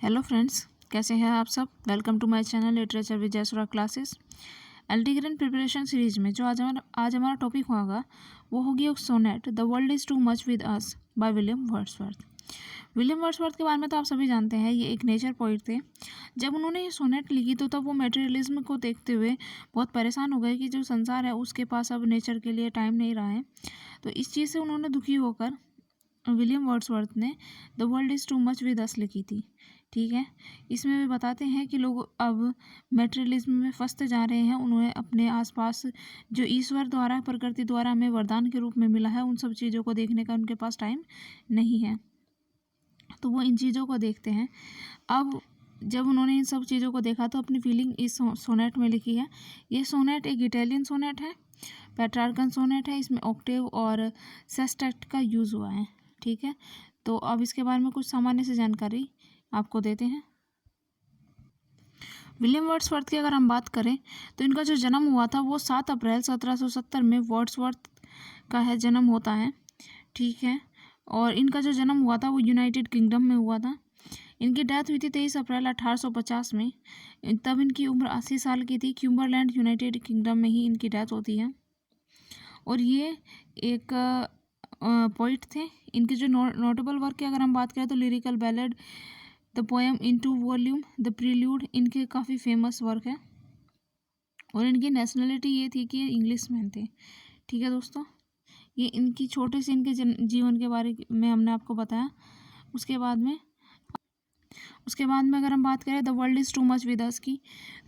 Hello friends, कैसे हैं आप सब। Welcome to my channel literature with Jaisura classes. LT grade preparation series में जो आज हमारा टॉपिक होगा वो होगी एक sonnet the world is too much with us by William Wordsworth. William Wordsworth के बारे में तो आप सभी जानते हैं, ये एक नेचर पोइट थे। जब उन्होंने ये सोनेट लिखी तो तब वो मटेरियलिज्म को देखते हुए बहुत परेशान हो गए कि जो संसार है उसके पास अब नेचर के लिए टाइम नहीं रहा है। तो इस चीज़ से उन्होंने दुखी होकर विलियम वर्ड्सवर्थ ने the world is too much with अस लिखी थी। ठीक है, इसमें भी बताते हैं कि लोग अब मटेरियलिज्म में फंसते जा रहे हैं। उन्हें अपने आसपास जो ईश्वर द्वारा, प्रकृति द्वारा हमें वरदान के रूप में मिला है, उन सब चीज़ों को देखने का उनके पास टाइम नहीं है, तो वो इन चीज़ों को देखते हैं। अब जब उन्होंने इन सब चीज़ों को देखा तो अपनी फीलिंग इस सोनेट में लिखी है। ये सोनेट एक इटालियन सोनेट है, पेट्रार्कन सोनेट है। इसमें ऑक्टेव और सेस्टेट का यूज़ हुआ है। ठीक है, तो अब इसके बारे में कुछ सामान्य से जानकारी आपको देते हैं। विलियम वर्ड्सवर्थ की अगर हम बात करें तो इनका जो जन्म हुआ था वो 7 अप्रैल 1770 में वर्ड्सवर्थ का है जन्म होता है। ठीक है, और इनका जो जन्म हुआ था वो यूनाइटेड किंगडम में हुआ था। इनकी डेथ हुई थी 23 अप्रैल 1850 में। तब इनकी उम्र 80 साल की थी। क्यूम्बरलैंड यूनाइटेड किंगडम में ही इनकी डेथ होती है। और ये एक पोइट थे। इनके जो नोटेबल वर्क की अगर हम बात करें तो lyrical ballad, the poem in 2 volume, the prelude, इनके काफ़ी फेमस वर्क है। और इनकी नेशनलिटी ये थी कि ये इंग्लिश मैन थे। ठीक है दोस्तों, ये इनकी छोटे से इनके जीवन के बारे में हमने आपको बताया। उसके बाद में अगर हम बात करें the world is too much with us की,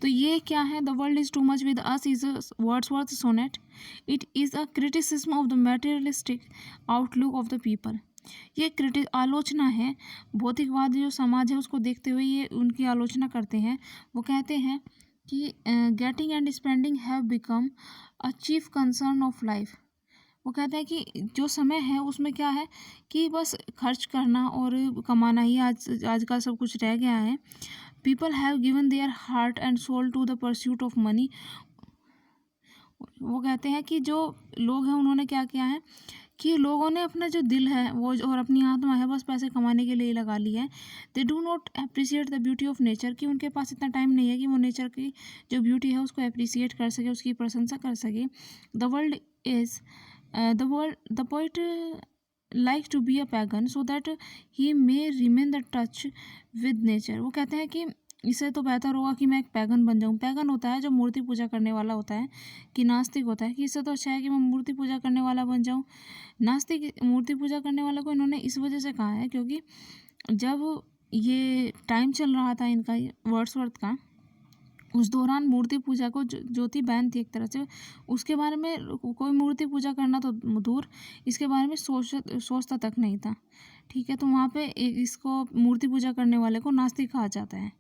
तो ये क्या है। The world is too much with us is a Wordsworth sonnet. It is a criticism of the materialistic outlook of the people. ये आलोचना है, भौतिकवाद जो समाज है उसको देखते हुए ये उनकी आलोचना करते हैं। वो कहते हैं कि getting and spending have become a chief concern of life. वो कहते हैं कि जो समय है उसमें क्या है कि बस खर्च करना और कमाना ही आज का सब कुछ रह गया है। People have given their heart and soul to the pursuit of money. वो कहते हैं कि जो लोग हैं उन्होंने क्या किया है कि लोगों ने अपना जो दिल है वो और अपनी आत्मा है बस पैसे कमाने के लिए लगा ली है। They do not appreciate the beauty of nature, कि उनके पास इतना टाइम नहीं है कि वो नेचर की जो ब्यूटी है उसको अप्रिशिएट कर सके, उसकी प्रशंसा कर सके। The world is the poet like to be a pagan so that he may remain the touch with nature। वो कहते हैं कि इससे तो बेहतर होगा कि मैं एक पैगन बन जाऊँ। पैगन होता है जो मूर्ति पूजा करने वाला होता है, कि नास्तिक होता है, कि इससे तो अच्छा है कि मैं मूर्ति पूजा करने वाला बन जाऊँ। नास्तिक मूर्ति पूजा करने वाले को इन्होंने इस वजह से कहा है क्योंकि जब ये टाइम चल रहा था इनका वर्ड्सवर्थ का, उस दौरान मूर्ति पूजा को जो थी बैन थी एक तरह से। उसके बारे में कोई मूर्ति पूजा करना तो दूर, इसके बारे में सोचता तक नहीं था। ठीक है, तो वहाँ पे इसको मूर्ति पूजा करने वाले को नास्तिक कहा जाता है।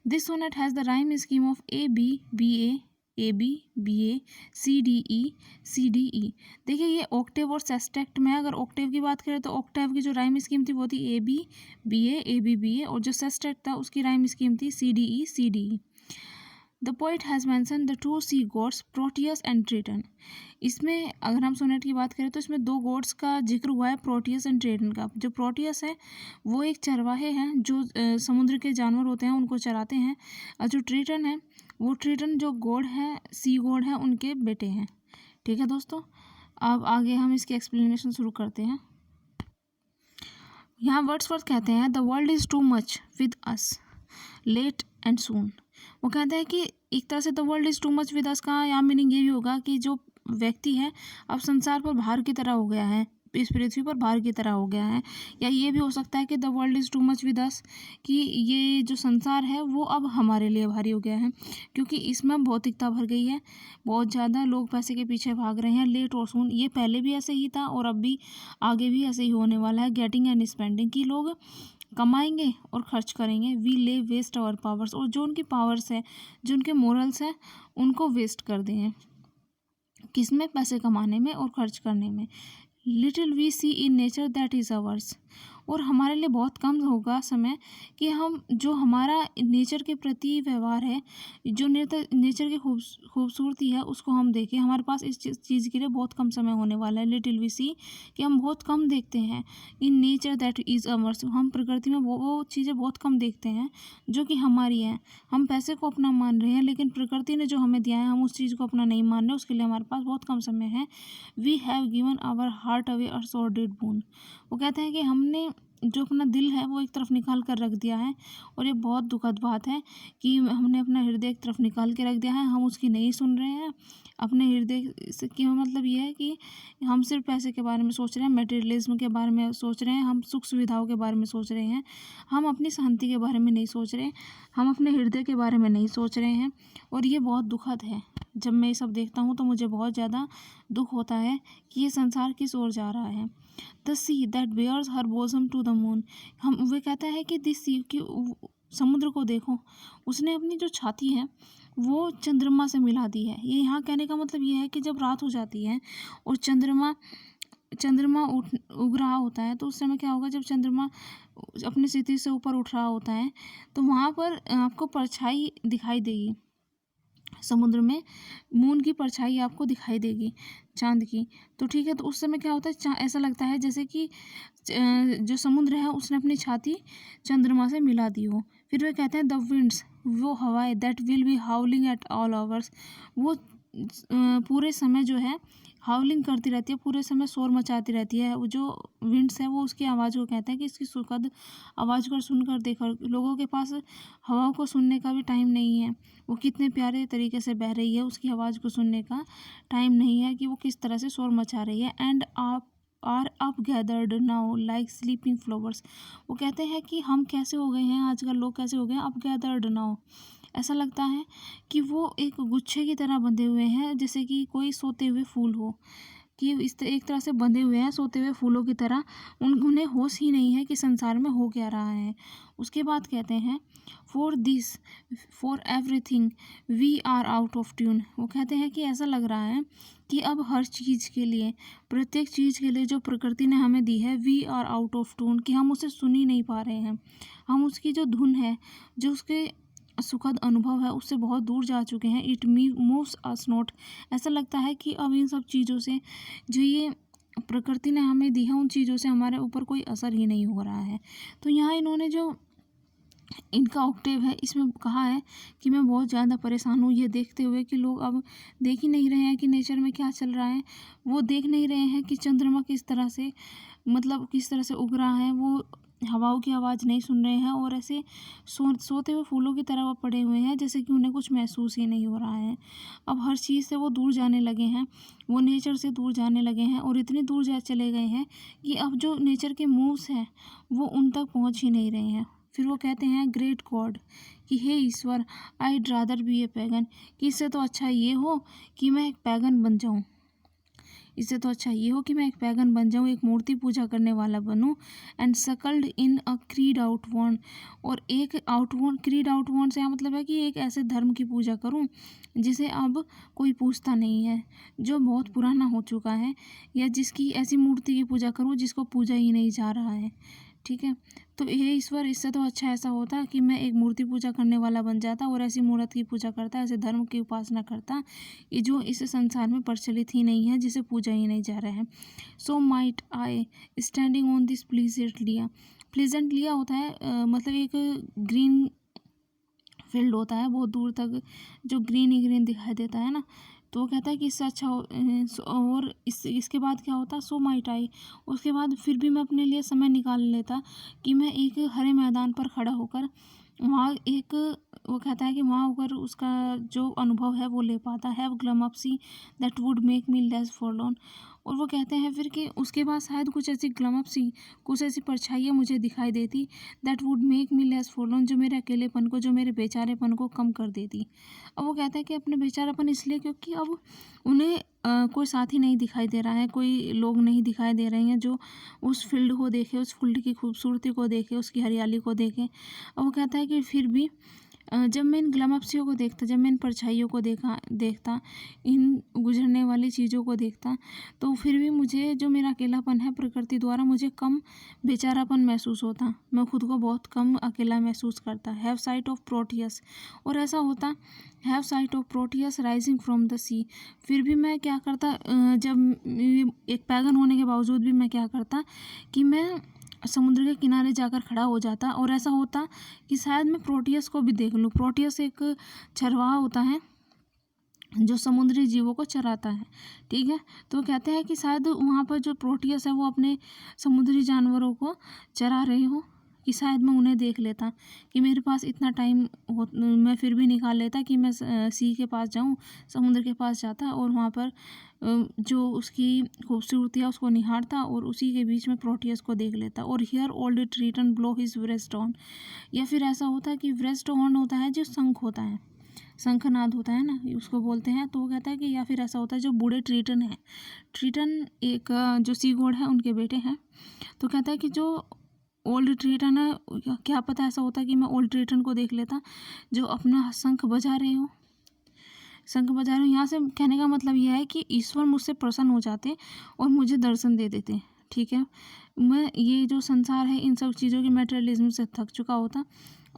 This sonnet has the rhyme scheme of A B B A B B A C D E C D E. देखिए ये ऑक्टेव और सेस्टेक्ट में, अगर ऑक्टेव की बात करें तो ऑक्टेव की जो राइम स्कीम थी वो थी ए बी बी ए, और जो सेस्टेक्ट था उसकी राइम स्कीम थी C D E. The poet has mentioned the two sea gods Proteus and Triton. इसमें अगर हम सोनेट की बात करें तो इसमें 2 गॉड्स का जिक्र हुआ है, प्रोटियस एंड ट्रिटन का। जो प्रोटियस है वो एक चरवाहे हैं जो समुद्र के जानवर होते हैं उनको चराते हैं, और जो ट्रिटन है वो ट्रिटन जो गॉड है, सी गॉड है, उनके बेटे हैं। ठीक है दोस्तों, अब आगे हम इसकी एक्सप्लेनेशन शुरू करते हैं। यहाँ वर्ड्सवर्थ कहते हैं the world is too much with us late and soon. वो कहते हैं कि एक तरह से the world is too much with us का यहाँ मीनिंग ये भी होगा कि जो व्यक्ति है अब संसार पर भार की तरह हो गया है, इस पृथ्वी पर भार की तरह हो गया है। या ये भी हो सकता है कि the world is too much with अस, कि ये जो संसार है वो अब हमारे लिए भारी हो गया है, क्योंकि इसमें भौतिकता भर गई है। बहुत ज़्यादा लोग पैसे के पीछे भाग रहे हैं लेट और सून। ये पहले भी ऐसे ही था और अब भी आगे भी ऐसे ही होने वाला है। गेटिंग एंड स्पेंडिंग, की लोग कमाएंगे और खर्च करेंगे। वी ले वेस्ट आवर पावर्स, और जो उनकी पावर्स है, जो उनके मोरल्स हैं, उनको वेस्ट कर दें किस में, पैसे कमाने में और खर्च करने में। Little we see in nature that is ours. और हमारे लिए बहुत कम होगा समय कि हम जो हमारा नेचर के प्रति व्यवहार है, जो नेचर की खूबसूरती है उसको हम देखें। हमारे पास इस चीज़ के लिए बहुत कम समय होने वाला है। लिटिल वी सी कि हम बहुत कम देखते हैं in nature that is ours. हम प्रकृति में वो चीज़ें बहुत कम देखते हैं जो कि हमारी हैं। हम पैसे को अपना मान रहे हैं, लेकिन प्रकृति ने जो हमें दिया है हम उस चीज़ को अपना नहीं मान रहे, उसके लिए हमारे पास बहुत कम समय है। We have given our heart away a sordid boon. वो कहते हैं कि हमने जो अपना दिल है वो एक तरफ निकाल कर रख दिया है, और ये बहुत दुखद बात है कि हमने अपना हृदय एक तरफ निकाल के रख दिया है, हम उसकी नहीं सुन रहे हैं। अपने हृदय से की मतलब ये है कि हम सिर्फ पैसे के बारे में सोच रहे हैं, मटेरियलिज्म के बारे में सोच रहे हैं, हम सुख सुविधाओं के बारे में सोच रहे हैं, हम अपनी शांति के बारे में नहीं सोच रहे, हम अपने हृदय के बारे में नहीं सोच रहे हैं। और ये बहुत दुखद है। जब मैं ये सब देखता हूँ तो मुझे बहुत ज़्यादा दुख होता है कि ये संसार किस ओर जा रहा है। The sea that bares her bosom to the moon. हम वे कहता है कि दिस सी कि समुद्र को देखो, उसने अपनी जो छाती है वो चंद्रमा से मिला दी है। ये यहाँ कहने का मतलब ये है कि जब रात हो जाती है और चंद्रमा चंद्रमा उग रहा होता है, तो उस समय क्या होगा, जब चंद्रमा अपनी स्थिति से ऊपर उठ रहा होता है तो वहाँ पर आपको परछाई दिखाई देगी। समुद्र में मून की परछाई आपको दिखाई देगी, चांद की। तो ठीक है, तो उस समय क्या होता है, ऐसा लगता है जैसे कि जो समुद्र है उसने अपनी छाती चंद्रमा से मिला दी हो। फिर वे कहते हैं द विंड्स, वो हवाएं, that will be हाउलिंग at all hours. वो पूरे समय जो है हाउलिंग करती रहती है, पूरे समय शोर मचाती रहती है। वो जो विंड्स है वो उसकी आवाज़ को कहते हैं कि इसकी सुखद आवाज़ को सुनकर देखकर लोगों के पास हवा को सुनने का भी टाइम नहीं है। वो कितने प्यारे तरीके से बह रही है, उसकी आवाज़ को सुनने का टाइम नहीं है कि वो किस तरह से शोर मचा रही है। एंड आप are up gathered now like sleeping flowers. वो कहते हैं कि हम कैसे हो गए हैं आजकल, लोग कैसे हो गए हैं, अप गैदर्ड नाउ। ऐसा लगता है कि वो एक गुच्छे की तरह बंधे हुए हैं, जैसे कि कोई सोते हुए फूल हो, कि एक तरह से बंधे हुए हैं सोते हुए फूलों की तरह। उन्हें होश ही नहीं है कि संसार में हो क्या रहा है। उसके बाद कहते हैं for this for everything we are out of tune. वो कहते हैं कि ऐसा लग रहा है कि अब हर चीज़ के लिए, प्रत्येक चीज़ के लिए जो प्रकृति ने हमें दी है, we are out of tune, कि हम उसे सुन ही नहीं पा रहे हैं। हम उसकी जो धुन है, जो उसके सुखद अनुभव है, उससे बहुत दूर जा चुके हैं। It moves us not. ऐसा लगता है कि अब इन सब चीज़ों से, जो ये प्रकृति ने हमें दी है, उन चीज़ों से हमारे ऊपर कोई असर ही नहीं हो रहा है। तो यहाँ इन्होंने जो इनका ऑक्टेव है इसमें कहा है कि मैं बहुत ज़्यादा परेशान हूँ ये देखते हुए कि लोग अब देख ही नहीं रहे हैं कि नेचर में क्या चल रहा है। वो देख नहीं रहे हैं कि चंद्रमा किस तरह से, मतलब किस तरह से उग रहा है। वो हवाओं की आवाज़ नहीं सुन रहे हैं, और ऐसे सोते हुए फूलों की तरह वो पड़े हुए हैं, जैसे कि उन्हें कुछ महसूस ही नहीं हो रहा है। अब हर चीज़ से वो दूर जाने लगे हैं, वो नेचर से दूर जाने लगे हैं, और इतनी दूर जा चले गए हैं कि अब जो नेचर के मूव्स हैं वो उन तक पहुँच ही नहीं रहे हैं। फिर वो कहते हैं ग्रेट गॉड, कि हे ईश्वर, I'd rather be a pagan, कि इससे तो अच्छा ये हो कि मैं एक पैगन बन जाऊँ। इससे तो अच्छा ये हो कि मैं एक पैगन बन जाऊँ, एक मूर्ति पूजा करने वाला बनूँ। एंड सकल्ड इन अ क्रीड आउटवर्न, और एक आउटवर्न, क्रीड आउटवर्न से मतलब है कि एक ऐसे धर्म की पूजा करूँ जिसे अब कोई पूछता नहीं है, जो बहुत पुराना हो चुका है, या जिसकी ऐसी मूर्ति की पूजा करूँ जिसको पूजा ही नहीं जा रहा है। ठीक है, तो ये ईश्वर, इससे तो अच्छा ऐसा होता कि मैं एक मूर्ति पूजा करने वाला बन जाता, और ऐसी मूर्त की पूजा करता, ऐसे धर्म की उपासना करता ये जो इस संसार में प्रचलित ही नहीं है, जिसे पूजा ही नहीं जा रहा है। So might I standing on this pleasant लिया। प्लीजेंट लिया होता है मतलब एक ग्रीन फील्ड होता है, बहुत दूर तक जो ग्रीन ही ग्रीन दिखाई देता है ना। तो वो कहता है कि इससे अच्छा और इसके बाद क्या होता, सो माइट आई, उसके बाद फिर भी मैं अपने लिए समय निकाल लेता कि मैं एक हरे मैदान पर खड़ा होकर वहाँ एक, वो कहता है कि वहाँ होकर उसका जो अनुभव है वो ले पाता। Have glimpses that would make me less forlorn. और वो कहते हैं फिर कि उसके बाद शायद कुछ ऐसी ग्लम अप सी, कुछ ऐसी परछाइयाँ मुझे दिखाई देती, that would make me less forlorn, जो मेरे अकेलेपन को, जो मेरे बेचारेपन को कम कर देती। अब वो कहता है कि अपने बेचारापन इसलिए क्योंकि अब उन्हें कोई साथी नहीं दिखाई दे रहा है, कोई लोग नहीं दिखाई दे रहे हैं जो उस फील्ड को देखे, उस फील्ड की खूबसूरती को देखे, उसकी हरियाली को देखे। और वो कहता है कि फिर भी जब मैं इन ग्लमअप्सियों को देखता, जब मैं इन परछाइयों को देखता, इन गुजरने वाली चीज़ों को देखता, तो फिर भी मुझे जो मेरा अकेलापन है प्रकृति द्वारा मुझे कम बेचारापन महसूस होता। मैं खुद को बहुत कम अकेला महसूस करता। हैव साइट ऑफ प्रोटियस, और ऐसा होता, have sight of Proteus rising from the sea. फिर भी मैं क्या करता, जब एक पैगन होने के बावजूद भी मैं क्या करता कि मैं समुद्र के किनारे जाकर खड़ा हो जाता, और ऐसा होता कि शायद मैं प्रोटियस को भी देख लूँ। प्रोटियस एक चरवाहा होता है जो समुद्री जीवों को चराता है, ठीक है। तो कहते हैं कि शायद वहाँ पर जो प्रोटियस है वो अपने समुद्री जानवरों को चरा रहे हो, कि शायद मैं उन्हें देख लेता, कि मेरे पास इतना टाइम हो मैं फिर भी निकाल लेता कि मैं सी के पास जाऊँ, समुद्र के पास जाता और वहाँ पर जो उसकी खूबसूरती है उसको निहारता और उसी के बीच में प्रोटियस को देख लेता। और hear old Triton blow his wreathed horn, या फिर ऐसा होता है कि ब्रेस्ट ऑन होता है जो शंख होता है, शंखनाद होता है ना, उसको बोलते हैं। तो वो कहता है कि या फिर ऐसा होता है जो बूढ़े ट्रीटन है, ट्रीटन एक जो सी गॉड है उनके बेटे हैं। तो कहता है कि जो ओल्ड ट्रीटन है, क्या पता ऐसा होता है कि मैं ओल्ड ट्रीटन को देख लेता जो अपना शंख बजा रहे हो, शंख बजा रहे हो। यहाँ से कहने का मतलब यह है कि ईश्वर मुझसे प्रसन्न हो जाते और मुझे दर्शन दे देते, ठीक है। मैं ये जो संसार है इन सब चीज़ों की मटेरियलिज्म से थक चुका होता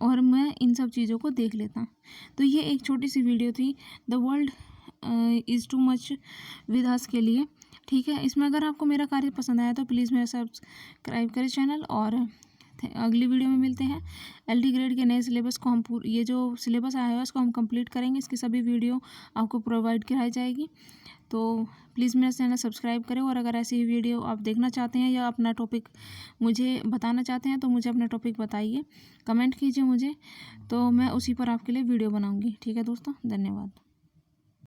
और मैं इन सब चीज़ों को देख लेता। तो ये एक छोटी सी वीडियो थी the world is too much with अस के लिए, ठीक है। इसमें अगर आपको मेरा कार्य पसंद आया तो प्लीज़ मेरा सब्सक्राइब करें चैनल, और अगली वीडियो में मिलते हैं। एलडी ग्रेड के नए सिलेबस को हम ये जो सिलेबस आया है उसको हम कंप्लीट करेंगे, इसकी सभी वीडियो आपको प्रोवाइड कराई जाएगी। तो प्लीज़ मेरा चैनल सब्सक्राइब करें, और अगर ऐसी वीडियो आप देखना चाहते हैं या अपना टॉपिक मुझे बताना चाहते हैं तो मुझे अपना टॉपिक बताइए, कमेंट कीजिए मुझे, तो मैं उसी पर आपके लिए वीडियो बनाऊँगी, ठीक है दोस्तों। धन्यवाद।